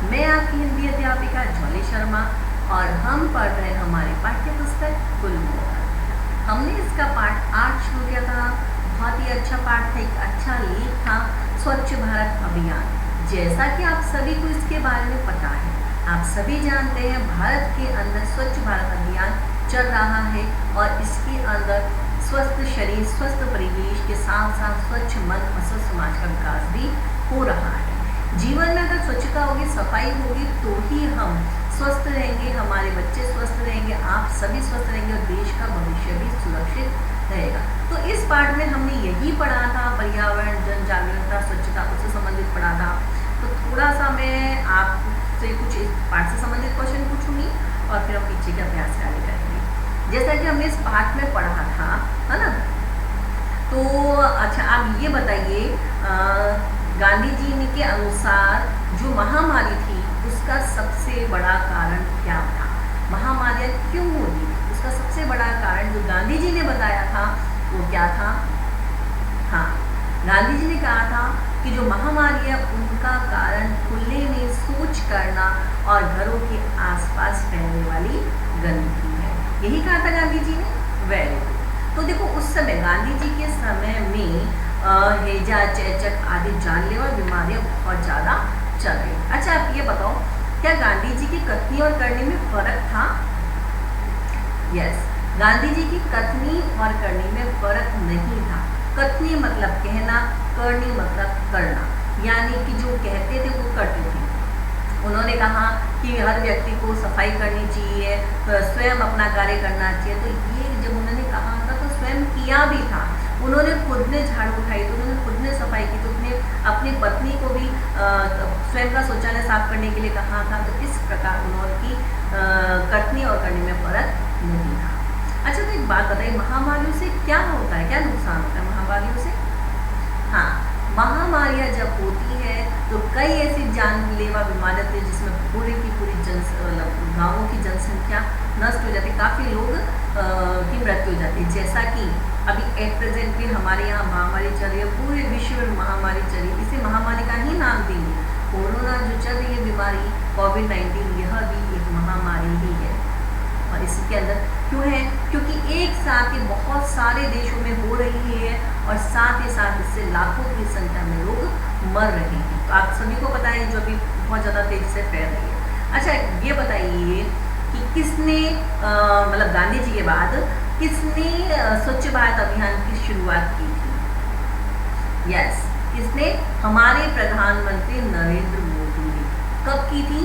मैं आपकी हिंदी अध्यापिका ज्वाली शर्मा और हम पढ़ रहे हैं हमारे पाठ्य पुस्तक गुलमोहर। हमने इसका पाठ 8 शुरू किया था। बहुत ही अच्छा पाठ था, एक अच्छा लेख था, स्वच्छ भारत अभियान। जैसा कि आप सभी को इसके बारे में पता है, आप सभी जानते हैं भारत के अंदर स्वच्छ भारत अभियान चल रहा है और इसके अंदर स्वस्थ शरीर, स्वस्थ परिवेश के साथ साथ स्वच्छ मन और स्वस्थ समाज का विकास भी हो रहा है। जीवन में अगर स्वच्छता होगी, सफाई होगी तो ही हम स्वस्थ रहेंगे, हमारे बच्चे स्वस्थ रहेंगे, आप सभी स्वस्थ रहेंगे और देश का भविष्य भी सुरक्षित रहेगा। तो इस पाठ में हमने यही पढ़ा था, पर्यावरण, जन जागरूकता, स्वच्छता, उससे संबंधित पढ़ा था। तो थोड़ा सा मैं आपसे कुछ इस पाठ से संबंधित क्वेश्चन पूछूंगी और फिर हम पीछे के अभ्यास कार्य करेंगे। जैसा कि हमने इस पाठ में पढ़ा था, है ना। तो अच्छा, आप ये बताइए, गांधी जी के अनुसार जो महामारी थी उसका सबसे बड़ा कारण क्या था? महामारियाँ क्यों होती थी? उसका सबसे बड़ा कारण जो गांधी जी ने बताया था वो क्या था? हाँ, गांधी जी ने कहा था कि जो महामारियाँ उनका कारण खुले में शौच करना और घरों के आसपास फैलने वाली गंदगी है। यही कहा था गांधी जी ने। Very good. तो देखो, उस समय गांधी जी के समय में हैजा, चेचक आदि जानलेवा बीमारियां बहुत ज़्यादा चल रही। अच्छा, आप ये बताओ, क्या गांधी जी की कथनी और करनी में फर्क था? यस, गांधी जी की कथनी और करनी में फर्क नहीं था। कथनी मतलब कहना, करनी मतलब करना, यानी कि जो कहते थे वो करते थे। उन्होंने कहा कि हर व्यक्ति को सफाई करनी चाहिए, तो स्वयं अपना कार्य करना चाहिए। तो ये जब उन्होंने कहा था तो स्वयं किया भी था। उन्होंने खुद ने झाड़ू उठाई, तो उन्होंने खुद ने सफाई की, तो उन्होंने अपनी पत्नी को भी स्वयं का शौचालय साफ करने के लिए कहा था। तो इस प्रकार उन्होंने कथनी और करनी में फर्क नहीं था। अच्छा, तो एक बात बताइए, महामारियों से क्या होता है, क्या नुकसान होता है महामारियों से? हाँ, महामारियाँ जब होती है तो कई ऐसी जानलेवा बीमारियाँ होती है जिसमें पूरी की पूरी गाँवों की जनसंख्या नष्ट हो जाती है, काफ़ी लोग की मृत्यु हो जाती है। जैसा कि अभी एट प्रेजेंट भी हमारे यहाँ महामारी चल रही है, पूरे विश्व में महामारी चल रही है। इसे महामारी का ही नाम देंगे। कोरोना जो चल रही है बीमारी, कोविड-19, यह भी एक महामारी ही है। और इसके अंदर क्यों है? क्योंकि एक साथ ही बहुत सारे देशों में हो रही है और साथ ही साथ इससे लाखों की संख्या में लोग मर रहे हैं। तो आप सभी को पता है, जो अभी बहुत ज़्यादा तेजी से फैल रही है। अच्छा, ये बताइए कि किसने मतलब गांधी जी के बाद किसने स्वच्छ भारत अभियान की शुरुआत की थी? यस, किसने? हमारे प्रधानमंत्री नरेंद्र मोदी ने। कब की थी?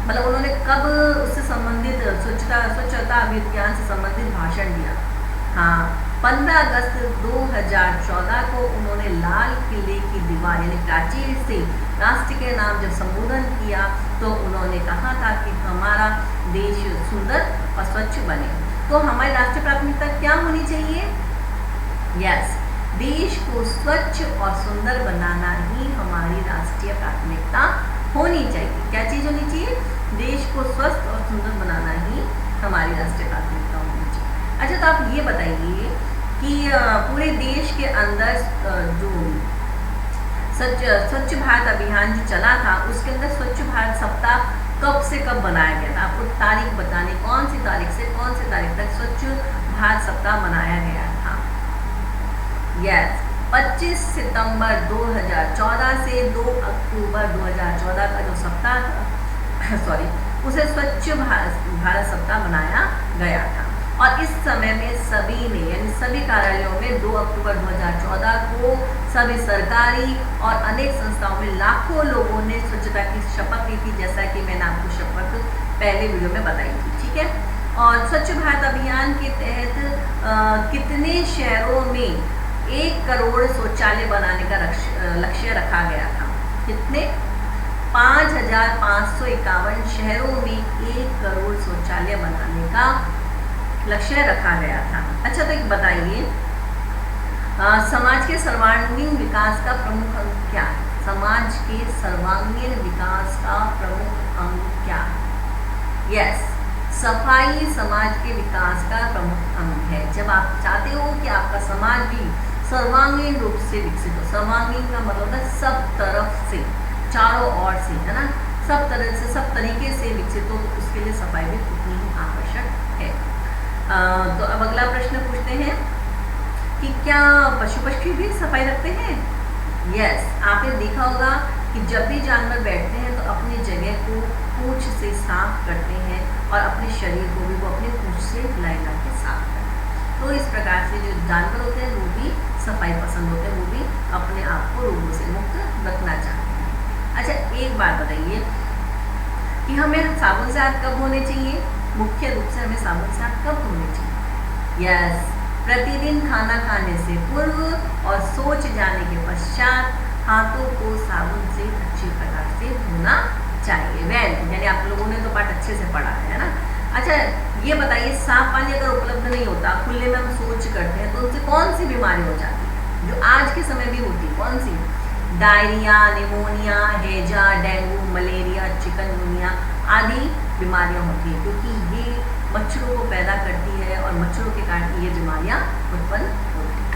मतलब उन्होंने कब उससे संबंधित स्वच्छता अभियान से संबंधित भाषण दिया? हाँ, 15 अगस्त 2014 को उन्होंने लाल किले की दीवार यानी प्राचीर से राष्ट्र के नाम जब संबोधन किया तो उन्होंने कहा था कि हमारा देश सुंदर और स्वच्छ बने। तो हमारी राष्ट्रीय प्राथमिकता क्या होनी चाहिए? यस, देश को स्वच्छ और सुंदर बनाना ही हमारी राष्ट्रीय प्राथमिकता होनी चाहिए। क्या चीज़ होनी चाहिए? देश को स्वस्थ और सुंदर बनाना ही हमारी राष्ट्रीय प्राथमिकता होनी चाहिए। अच्छा, तो आप ये बताइए कि पूरे देश के अंदर जो स्वच्छ भारत अभियान जो चला था उसके अंदर स्वच्छ भारत सप्ताह कब से कब बनाया गया था? आपको तारीख बतानी, कौन सी तारीख से कौन सी तारीख तक स्वच्छ भारत सप्ताह मनाया गया था? यस, 25 सितंबर 2014 से 2 अक्टूबर 2014 का जो सप्ताह था सॉरी उसे स्वच्छ भारत सप्ताह मनाया गया था। और इस समय में सभी ने यानी सभी कार्यालयों में 2 अक्टूबर 2014 को सभी सरकारी और अनेक संस्थाओं में लाखों लोगों ने स्वच्छता की शपथ ली थी, जैसा कि मैंने आपको शपथ पहले वीडियो में बताई थी। ठीक है। और स्वच्छ भारत अभियान के तहत कितने शहरों में 1 करोड़ शौचालय बनाने का लक्ष्य रखा गया था? कितने? 5,551 शहरों में 1 करोड़ शौचालय बनाने का लक्ष्य रखा गया था। अच्छा, तो एक बताइए, समाज के सर्वांगीण विकास का प्रमुख अंग क्या है? समाज के सर्वांगीण विकास का प्रमुख अंग क्या है? यस, सफाई समाज के विकास का प्रमुख अंग है। जब आप चाहते हो कि आपका समाज भी सर्वांगीण रूप से विकसित हो, सर्वांगीण का मतलब है सब तरफ से, चारों ओर से, है ना, सब तरह से सब तरीके से विकसित हो, तो उसके लिए सफाई भी उतनी ही आवश्यक है। तो अब अगला प्रश्न पूछते हैं कि क्या पशु पक्षी भी सफाई रखते हैं? यस, आपने देखा होगा कि जब भी जानवर बैठते हैं तो अपनी जगह को पूंछ से साफ करते हैं और अपने शरीर को भी वो अपने पूंछ से हिला के साफ करते हैं। तो इस प्रकार से जो जानवर होते हैं वो भी सफाई पसंद होते हैं, वो भी अपने आप को रोगों से मुक्त रखना चाहते हैं। अच्छा, एक बात बताइए कि हमें साबुन से हाथ कब धोने चाहिए? मुख्य रूप से हमें साबुन से हाथ कब धोने चाहिए? यस, प्रतिदिन खाना खाने से पूर्व और सोच जाने के पश्चात हाथों को साबुन से अच्छी प्रकार से धोना चाहिए। वेल, यानी आप लोगों ने तो पाठ अच्छे से पढ़ा है ना। अच्छा, ये बताइए, साफ पानी अगर उपलब्ध नहीं होता, खुले में हम शौच करते हैं, तो उनसे कौन सी बीमारी हो जाती है जो आज के समय भी होती है? कौन सी? डायरिया, निमोनिया, हैजा, डेंगू, मलेरिया, चिकनगुनिया आदि बीमारियां होती हैं, क्योंकि ये मच्छरों को पैदा करती है और मच्छरों के कारण ये बीमारियां उत्पन्न होती हैं।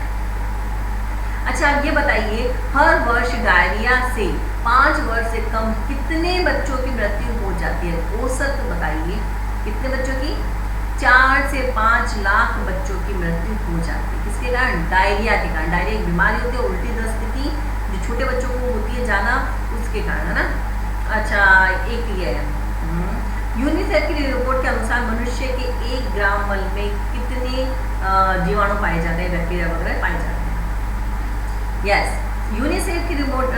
अच्छा, अब ये बताइए, हर वर्ष डायरिया से 5 वर्ष से कम कितने बच्चों की मृत्यु हो जाती है? औसत बताइए, कितने बच्चों की? 4 से 5 लाख बच्चों की मृत्यु हो जाती है। किसके कारण? डायरिया के कारण। डायरिया एक बीमारी होती है उल्टी दस्त की, जो छोटे बच्चों को होती है जाना, उसके कारण, है ना। अच्छा, एक ये है, यूनिसेफ की रिपोर्ट के अनुसार मनुष्य के 1 ग्राम मल में कितने जीवाणु पाए जाते हैं, बैक्टीरिया वगैरह पाए जाते हैं? यस, यूनिसेफ की रिपोर्ट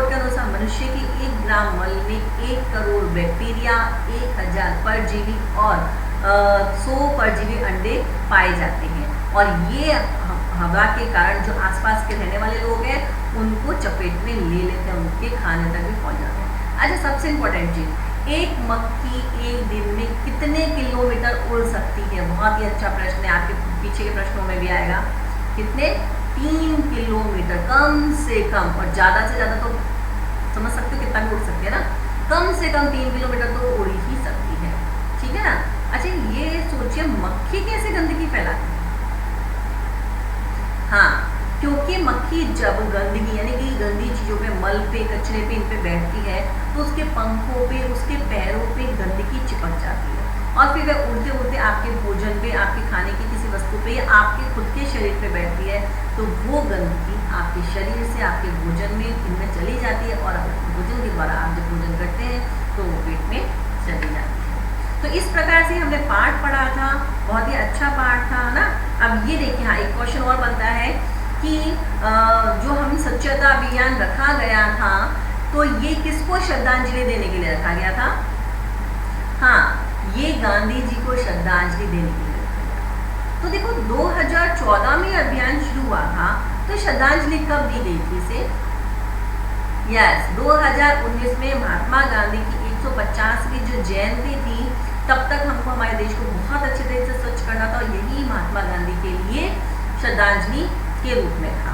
के अनुसार मनुष्य के 1 ग्राम मल में 1 करोड़ बैक्टीरिया, 1000 परजीवी और 100 परजीवी अंडे पाए जाते हैं, और ये हवा के कारण जो आसपास के रहने वाले लोग हैं उनको चपेट में ले लेते हैं, उनके खाने तक भी पहुंच जाते हैं। अच्छा, सबसे इम्पोर्टेंट चीज़, एक मक्खी एक दिन में कितने किलोमीटर उड़ सकती है? बहुत ही अच्छा प्रश्न है, आपके पीछे के प्रश्नों में भी आएगा। कितने? 3 किलोमीटर कम से कम, और ज़्यादा से ज़्यादा तो समझ सकते हो कितना भी उड़ सकती है ना। कम से कम 3 किलोमीटर तो उड़ ही सकती है, ठीक है ना। अच्छा, ये सोचिए, मक्खी कैसे गंदगी फैलाती है? हाँ, क्योंकि मक्खी जब गंदगी यानी कि गंदी चीज़ों पे, मल पे, कचरे पे, इन पे बैठती है तो उसके पंखों पे, उसके पैरों पे गंदगी चिपक जाती है, और फिर वह उड़ते उड़ते आपके भोजन पे, आपके खाने की किसी वस्तु पे या आपके खुद के शरीर पे बैठती है, तो वो गंदगी आपके शरीर से आपके भोजन में, इनमें चली जाती है, और भोजन के द्वारा आप जब भोजन करते हैं तो वो पेट में चली जाती है। तो इस प्रकार से हमने पाठ पढ़ा था, बहुत ही अच्छा पाठ था ना। अब ये देखिए, हाँ, एक क्वेश्चन और बनता है कि जो हम स्वच्छता अभियान रखा गया था, तो ये किसको श्रद्धांजलि देने के लिए रखा गया था? हाँ, ये गांधी जी को श्रद्धांजलि देने के लिए रखा गया। तो देखो, 2014 में अभियान शुरू हुआ था, तो श्रद्धांजलि कब दी गई थी इसे? यस, 2019 में महात्मा गांधी की 150वीं जो जयंती थी, तब तक हमको हमारे देश को बहुत अच्छे तरीके से स्वच्छ करना था, और यही महात्मा गांधी के लिए श्रद्धांजलि के रूप में था।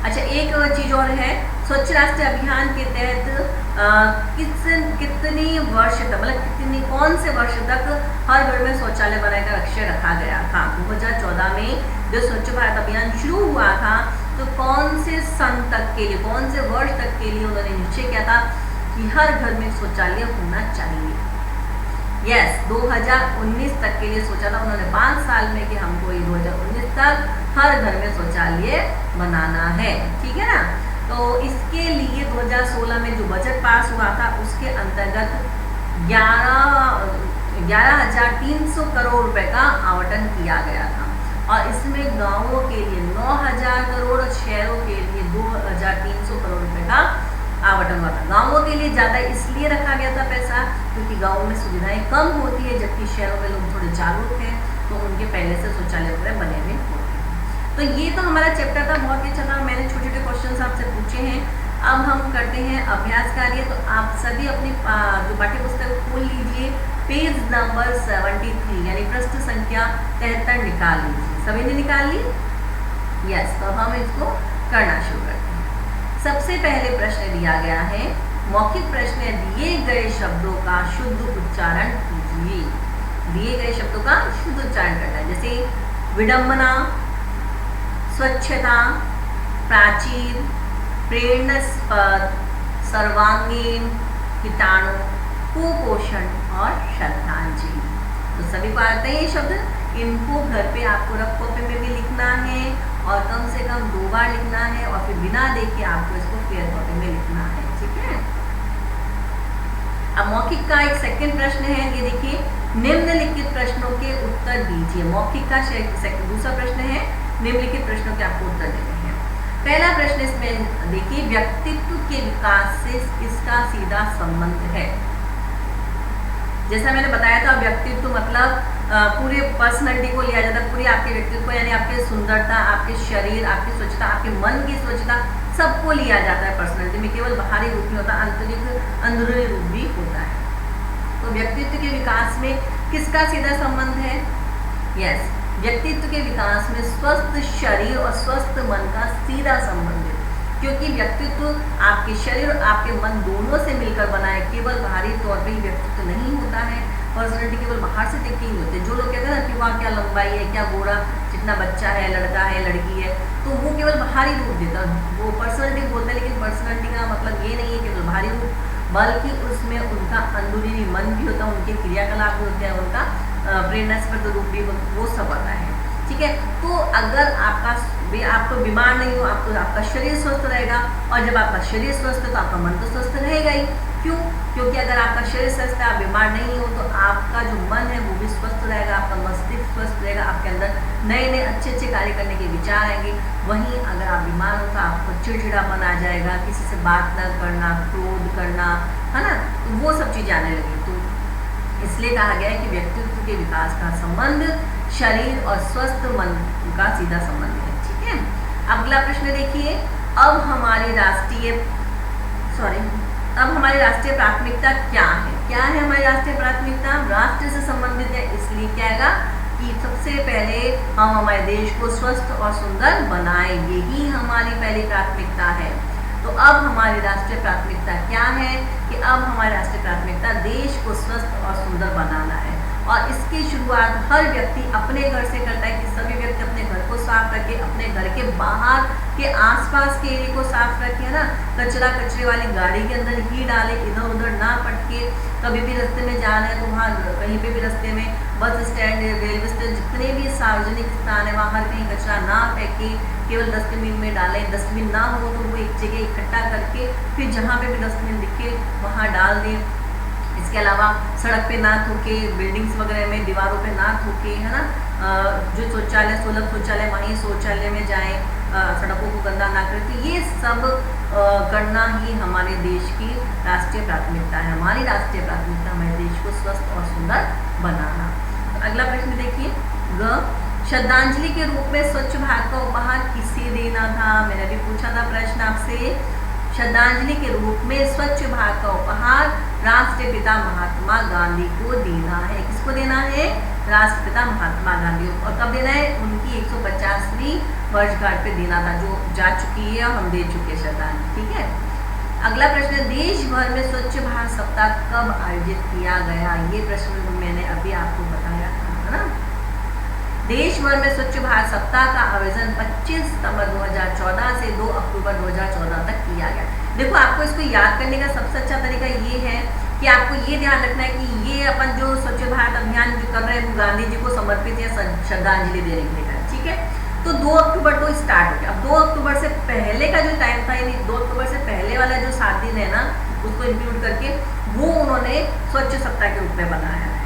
अच्छा, एक चीज और है, स्वच्छ राष्ट्र अभियान के तहत कितनी वर्ष तक, मतलब कौन से वर्ष तक हर घर में शौचालय बनाने का लक्ष्य रखा गया था? 2014 में जो स्वच्छ भारत अभियान शुरू हुआ था, तो कौन से सन तक के लिए, कौन से वर्ष तक के लिए उन्होंने निश्चय किया था कि हर घर में शौचालय होना चाहिए? यस, 2019 तक के लिए सोचा था उन्होंने, 5 साल में, कि हमको ये 2019 तक हर घर में शौचालय बनाना है, ठीक है ना। तो इसके लिए 2016 में जो बजट पास हुआ था, उसके अंतर्गत 11,300 करोड़ रुपए का आवंटन किया गया था, और इसमें गांवों के लिए 9,000 करोड़ और शहरों के लिए 2,300 करोड़ रुपए का आवंटन हुआ था। गांवों के लिए ज़्यादा इसलिए रखा गया था पैसा, क्योंकि गांवों में सुविधाएं कम होती है, जबकि शहरों में लोग थोड़े जागरूक हैं, तो उनके पहले से शौचालय वगैरह बने हुए होते हैं। तो ये तो हमारा चैप्टर था, बहुत ही अच्छा था। मैंने छोटे छोटे क्वेश्चन आपसे पूछे हैं। अब हम करते हैं अभ्यास कार्य। तो आप सभी अपनी जो पाठ्य पुस्तक खोल लीजिए, पेज नंबर 73 यानी पृष्ठ संख्या 73 निकाल लीजिए। सभी ने निकाल ली? यस, तो हम इसको करना शुरू करते हैं। सबसे पहले प्रश्न दिया गया है, मौखिक प्रश्न है, दिए गए शब्दों का शुद्ध उच्चारण कीजिए। दिए गए शब्दों का शुद्ध उच्चारण करना है, जैसे विडंबना, स्वच्छता, प्राचीर, प्रेरणास्पद, सर्वांगीण, कीटाणु, कुपोषण और श्रद्धांजलि। तो सभी को आते हैं ये शब्द। इनको घर पे आपको रफ कॉपी में भी लिखना है और कम से कम 2 बार लिखना है और फिर बिना देखे आपको इसको फेयर कॉपी में लिखना है, ठीक है। अब मौखिक का एक सेकंड प्रश्न है, ये देखिए, निम्नलिखित प्रश्नों के उत्तर दीजिए। मौखिक का दूसरा प्रश्न है, निम्नलिखित प्रश्नों के आपको उत्तर देने हैं। पहला प्रश्न इसमें देखिए, व्यक्तित्व के विकास से किसका सीधा संबंध है। जैसा मैंने बताया था, व्यक्तित्व मतलब पूरे पर्सनैलिटी को लिया जाता है, पूरी आपके व्यक्तित्व को, यानी आपके सुंदरता, आपके शरीर, आपकी स्वच्छता, आपके मन की स्वच्छता, सबको लिया जाता है पर्सनैलिटी में। केवल बाहरी रूप नहीं होता, आंतरिक अंदरूनी रूप भी होता है। तो व्यक्तित्व के विकास में किसका सीधा संबंध है? यस, व्यक्तित्व के विकास में स्वस्थ शरीर और स्वस्थ मन का सीधा संबंध है, क्योंकि व्यक्तित्व आपके शरीर और आपके मन दोनों से मिलकर बना है। केवल बाहरी तौर पर ही व्यक्तित्व नहीं होता है, पर्सनैलिटी केवल बाहर से देखते ही होते। जो लोग कहते हैं ना कि वहाँ क्या लंबाई है, क्या गोरा चिकना बच्चा है, लड़का है, लड़की है, तो वो केवल बाहरी रूप देता है, वो पर्सनैलिटी बोलते हैं। लेकिन पर्सनैलिटी का मतलब ये नहीं है केवल बाहरी रूप, बल्कि उसमें उनका अंदरूनी मन भी होता है, उनके क्रियाकलाप भी होते हैं, उनका प्रेरणास्पद रूप भी, वो सब आता है, ठीक है। तो अगर आपको बीमार नहीं हो, आपका शरीर स्वस्थ रहेगा, और जब आपका शरीर स्वस्थ है तो आपका मन तो स्वस्थ रहेगा ही। क्यों? क्योंकि अगर आपका शरीर स्वस्थ है, आप बीमार नहीं हो, तो आपका जो मन है वो भी स्वस्थ रहेगा, आपका मस्तिष्क स्वस्थ रहेगा, आपके अंदर नए नए अच्छे कार्य करने के विचार आएंगे। वहीं अगर आप बीमार हो तो आपको चिड़चिड़ापन आ जाएगा, किसी से बात न करना, क्रोध करना, है ना, तो वो सब चीज़ें आने लगेंगी। तो इसलिए कहा गया है कि व्यक्तित्व के विकास का संबंध शरीर और स्वस्थ मन का सीधा संबंध है, ठीक है। अगला प्रश्न देखिए, अब हमारी राष्ट्रीय प्राथमिकता क्या है? क्या है हमारी राष्ट्रीय प्राथमिकता? राष्ट्र से संबंधित है, इसलिए क्या है कि सबसे पहले हम हमारे देश को स्वस्थ और सुंदर बनाएंगे, यही हमारी पहली प्राथमिकता है। तो अब हमारी राष्ट्रीय प्राथमिकता क्या है कि अब हमारी राष्ट्रीय प्राथमिकता देश को स्वस्थ और सुंदर बनाना है। और इसकी शुरुआत हर व्यक्ति अपने घर से करता है, कि सभी व्यक्ति अपने घर को साफ रखे, अपने घर के बाहर के आसपास के एरिया को साफ रखे, है ना। कचरे वाली गाड़ी के अंदर ही डाले, इधर उधर ना पटके। कभी भी रास्ते में जाना है तो वहाँ कहीं पे भी रास्ते में, बस स्टैंड, रेलवे स्टेशन, जितने भी सार्वजनिक स्थान है वहाँ कहीं कचरा ना फेंके, केवल डस्टबिन में डालें। डस्टबिन ना हो तो वो एक जगह इकट्ठा करके फिर जहाँ पे भी डस्टबिन दिखे वहाँ डाल दें। इसके अलावा सड़क पे ना थूके, बिल्डिंग्स वगैरह में दीवारों पे ना थूके, है ना। जो शौचालय, सुलभ शौचालय, वहीं शौचालय में जाएं, सड़कों को गंदा ना करें। तो ये सब करना ही हमारे देश की राष्ट्रीय प्राथमिकता है। हमारी राष्ट्रीय प्राथमिकता हमारे देश को स्वस्थ और सुंदर बनाना। तो अगला प्रश्न देखिए, श्रद्धांजलि के रूप में स्वच्छ भारत का उपहार किसे देना था? मैंने अभी पूछा था प्रश्न आपसे। श्रद्धांजलि के रूप में स्वच्छ भारत का उपहार राष्ट्रपिता पिता महात्मा गांधी को देना है। किसको देना है? राष्ट्रपिता महात्मा गांधी। और कब देना है? उनकी 150वीं वर्षगांठ पे देना था, जो जा चुकी है, हम दे चुके हैं श्रद्धांजलि, ठीक है। अगला प्रश्न, देश भर में स्वच्छ भारत सप्ताह कब आयोजित किया गया? ये प्रश्न मैंने अभी आपको बताया था, है ना। देश भर में स्वच्छ भारत सप्ताह का आयोजन 25 सितंबर 2014 से 2 अक्टूबर 2014 तक किया गया। देखो, आपको इसको याद करने का सबसे अच्छा तरीका ये है कि आपको ये ध्यान रखना है कि ये अपन जो स्वच्छ भारत अभियान जो कर रहे हैं वो गांधी जी को समर्पित है, श्रद्धांजलि देने के लिए, ठीक है। तो 2 अक्टूबर को स्टार्ट हो गया। अब 2 अक्टूबर से पहले का जो टाइम था, यानी 2 अक्टूबर से पहले वाला जो 7 दिन है ना, उसको इंक्लूड करके वो उन्होंने स्वच्छ सप्ताह के रूप में बनाया है।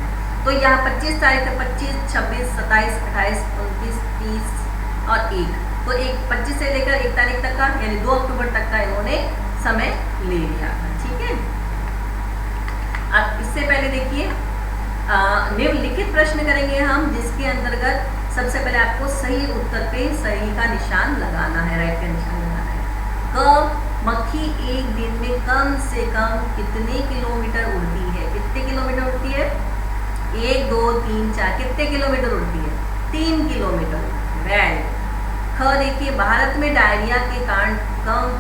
तो यहाँ 25 तारीख है, 25, 26, 27, 28, 29, 30 और 1, तो 25 से लेकर 1 तारीख तक का, यानी 2 अक्टूबर तक का इन्होंने समय ले लिया था, ठीक है। अब इससे पहले देखिए, निम्नलिखित प्रश्न करेंगे हम, जिसके अंतर्गत सबसे पहले आपको सही उत्तर पे सही का निशान लगाना है, राइट का निशान लगाना है। मक्खी एक दिन में कम से कम कितने किलोमीटर उड़ती है? कितने किलोमीटर उड़ती है? 1, 2, 3, 4, कितने किलोमीटर उड़ती है? 3 किलोमीटर। वेरी। देखिए, भारत में डायरिया के कारण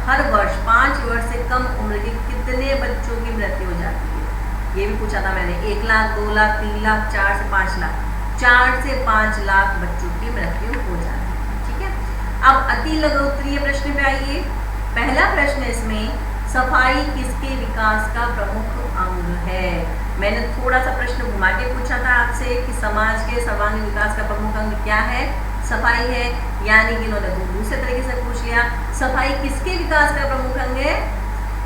हर वर्ष 5 वर्ष से कम उम्र के कितने बच्चों की मृत्यु हो जाती है? ये भी पूछा था मैंने। 1 लाख, 2 लाख, 3 लाख, 4 से 5 लाख, 4 से 5 लाख बच्चों की मृत्यु हो जाती है, ठीक है। अब अति लघु उत्तरीय प्रश्न पे आइए। पहला प्रश्न इसमें, सफाई किसके विकास का प्रमुख अंग है? मैंने थोड़ा सा प्रश्न घुमा के पूछा था आपसे कि समाज के सर्वांगीण विकास का प्रमुख अंग क्या है? सफाई है। यानी कि इन्होंने दूसरे तरीके से पूछ लिया, सफाई किसके विकास का प्रमुख अंग है?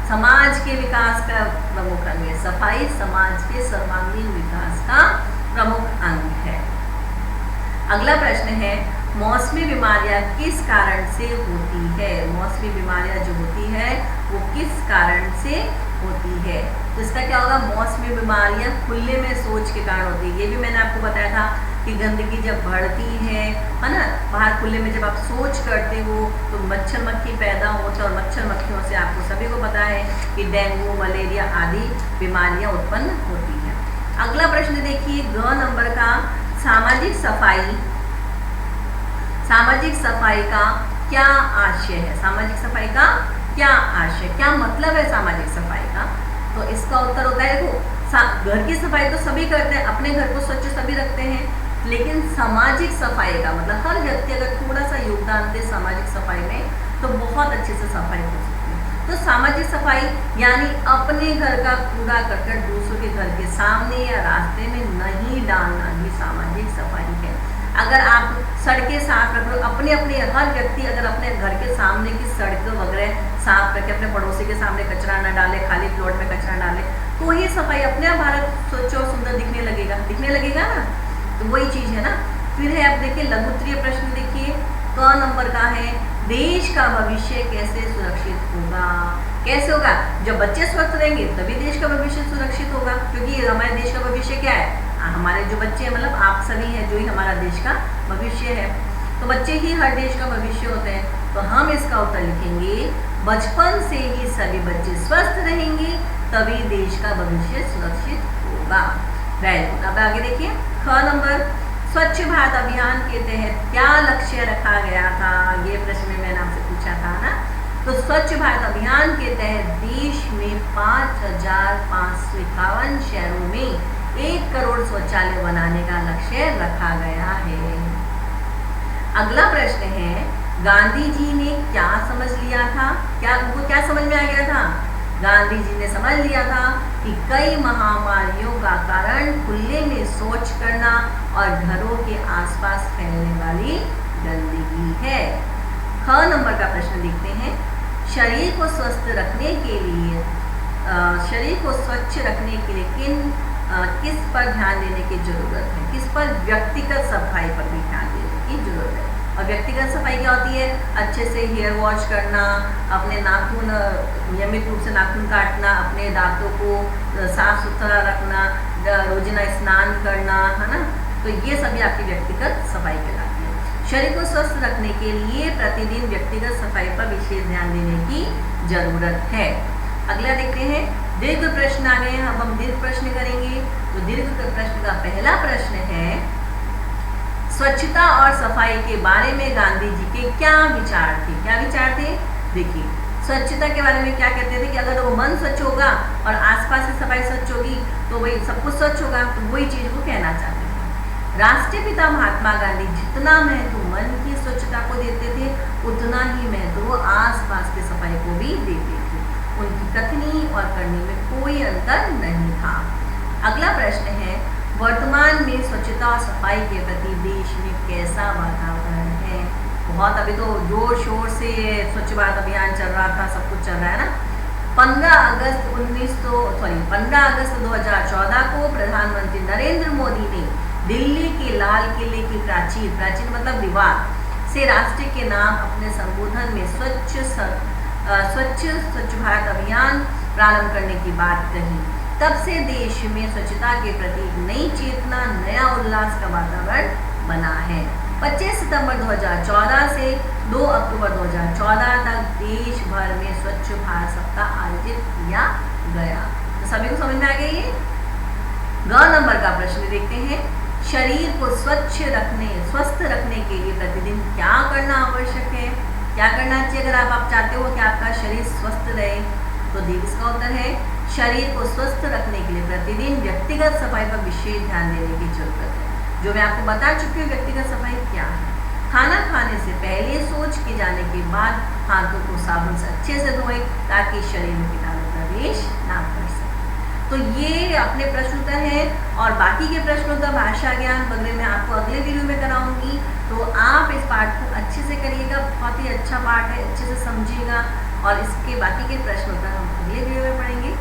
समाज के विकास का प्रमुख अंग है। सफाई समाज के सर्वांगीण विकास का प्रमुख अंग है। अगला प्रश्न है, मौसमी बीमारियां किस कारण से होती है? मौसमी बीमारियां जो होती है वो किस कारण से होती है? तो इसका क्या होगा? मौसमी बीमारियां खुले में शौच के कारण होती है। ये भी मैंने आपको बताया था कि गंदगी जब बढ़ती है ना, बाहर खुले में जब आप शौच करते हो तो मच्छर मक्खी पैदा होते हैं और मच्छर मक्खियों से आपको सभी को पता है कि डेंगू, मलेरिया आदि बीमारियां उत्पन्न होती हैं। अगला प्रश्न देखिए, ग नंबर का, सामाजिक सफाई। सामाजिक सफाई का क्या आशय है? सामाजिक सफाई का क्या आशय, क्या मतलब है सामाजिक सफाई का? तो इसका उत्तर होता है, देखो घर की सफाई तो सभी करते हैं, अपने घर को स्वच्छ सभी रखते हैं, लेकिन सामाजिक सफाई का मतलब हर व्यक्ति अगर थोड़ा सा योगदान दे सामाजिक सफाई में तो बहुत अच्छे से सफाई हो सकती है। तो सामाजिक सफाई यानी अपने घर का कूड़ा करकट दूसरों के घर के सामने या रास्ते में नहीं डालना ही सामाजिक सफाई है। अगर आप सड़कें साफ रख लो, अपने हर व्यक्ति अगर अपने घर के सामने की सड़क वगैरह साफ करके अपने पड़ोसी के सामने कचरा न डाले, खाली प्लॉट में कचरा डाले, तो ये सफाई अपने आप भारत स्वच्छ और सुंदर दिखने लगेगा ना। तो वही चीज है ना। फिर है, आप देखिए लघुत्तरीय प्रश्न देखिए, क नंबर का है, देश का भविष्य कैसे सुरक्षित होगा? कैसे होगा? जब बच्चे स्वस्थ रहेंगे तभी देश का भविष्य सुरक्षित होगा, क्योंकि हमारे देश का भविष्य क्या है? हमारे जो बच्चे हैं, मतलब आप सभी हैं, जो ही हमारा देश का भविष्य है। तो बच्चे ही हर देश का भविष्य होते हैं। तो हम इसका उत्तर लिखेंगे, बचपन से ही सभी बच्चे स्वस्थ रहेंगे तभी देश का भविष्य सुरक्षित होगा। Very good. अब आगे देखिए, ख नंबर, स्वच्छ भारत अभियान के तहत क्या लक्ष्य रखा गया था? ये प्रश्न में मैंने आपसे पूछा था ना। तो स्वच्छ भारत अभियान के तहत देश में 5,551 शहरों में 1 करोड़ शौचालय बनाने का लक्ष्य रखा गया है। अगला प्रश्न है, गांधी जी ने क्या समझ लिया था? उनको क्या समझ में आ गया था? गांधी जी ने समझ लिया था कि कई महामारियों का कारण खुले में शौच करना और घरों के आसपास फैलने वाली गंदगी है। ख नंबर का प्रश्न देखते हैं, शरीर को स्वस्थ रखने के लिए शरीर को स्वच्छ रखने के लिए किस पर ध्यान देने की जरूरत है? किस पर? व्यक्तिगत सफाई पर भी ध्यान देने की जरूरत है। और व्यक्तिगत सफाई क्या होती है? अच्छे से हेयर वॉश करना, अपने नाखून नियमित रूप से नाखून काटना, अपने दांतों को साफ सुथरा रखना, रोजाना स्नान करना, है ना। तो ये सभी आपकी व्यक्तिगत सफाई कहलाती है। शरीर को स्वस्थ रखने के लिए प्रतिदिन व्यक्तिगत सफाई पर विशेष ध्यान देने की जरूरत है। अगला देखते हैं, दीर्घ प्रश्न आ गए हैं। अब हम दीर्घ प्रश्न करेंगे। तो दीर्घ प्रश्न का पहला प्रश्न है, स्वच्छता और सफाई के बारे में गांधी जी के क्या विचार थे? क्या विचार थे? देखिए, स्वच्छता के बारे में क्या कहते थे कि अगर वो मन स्वच्छ होगा और आसपास की सफाई स्वच्छ होगी तो वही सब कुछ स्वच्छ होगा। तो वही चीज को कहना चाहते थे। राष्ट्रीय पिता महात्मा गांधी जितना महत्व मन की स्वच्छता को देते थे उतना ही महत्व वो आसपास की सफाई को भी देते थे। उनकी कथनी और करनी में कोई अंतर नहीं था। अगला प्रश्न है, वर्तमान में स्वच्छता और सफाई के प्रति देश में कैसा वातावरण है? बहुत अभी तो जोर शोर से स्वच्छ भारत अभियान चल रहा था, सब कुछ चल रहा है ना। 15 अगस्त 2014 को प्रधानमंत्री नरेंद्र मोदी ने दिल्ली के लाल किले की प्राचीन मतलब दीवार से राष्ट्र के नाम अपने संबोधन में स्वच्छ भारत अभियान प्रारंभ करने की बात कही। तब से देश में स्वच्छता के प्रति एक नई चेतना, नया उल्लास का वातावरण बना है। 25 सितंबर 2014 से 2 अक्टूबर 2014 तक देश भर में स्वच्छ भारत सप्ताह आयोजित किया गया। तो सभी को समझ में आ गई है? ग नंबर का प्रश्न देखते हैं, शरीर को स्वस्थ रखने के लिए प्रतिदिन क्या करना आवश्यक है? क्या करना चाहिए अगर आप चाहते हो कि आपका शरीर स्वस्थ रहे? तो इसका उत्तर है, शरीर को स्वस्थ रखने के लिए प्रतिदिन व्यक्तिगत सफाई पर विशेष ध्यान देने की जरूरत है। जो मैं आपको बता चुकी हूँ व्यक्तिगत सफाई क्या है। खाना खाने से पहले सोच के जाने के बाद हाथों को साबुन से अच्छे से धोएं ताकि शरीर में कीटाणु प्रवेश ना कर सके। तो ये अपने प्रश्न उत्तर हैं और बाकी के प्रश्नों का भाषा ज्ञान वगैरह मैं आपको अगले वीडियो में कराऊंगी। तो आप इस पाठ को अच्छे से करिएगा, बहुत ही अच्छा पाठ है, अच्छे से समझिएगा और इसके बाकी के प्रश्न उत्तर हम अगले वीडियो में पढ़ेंगे।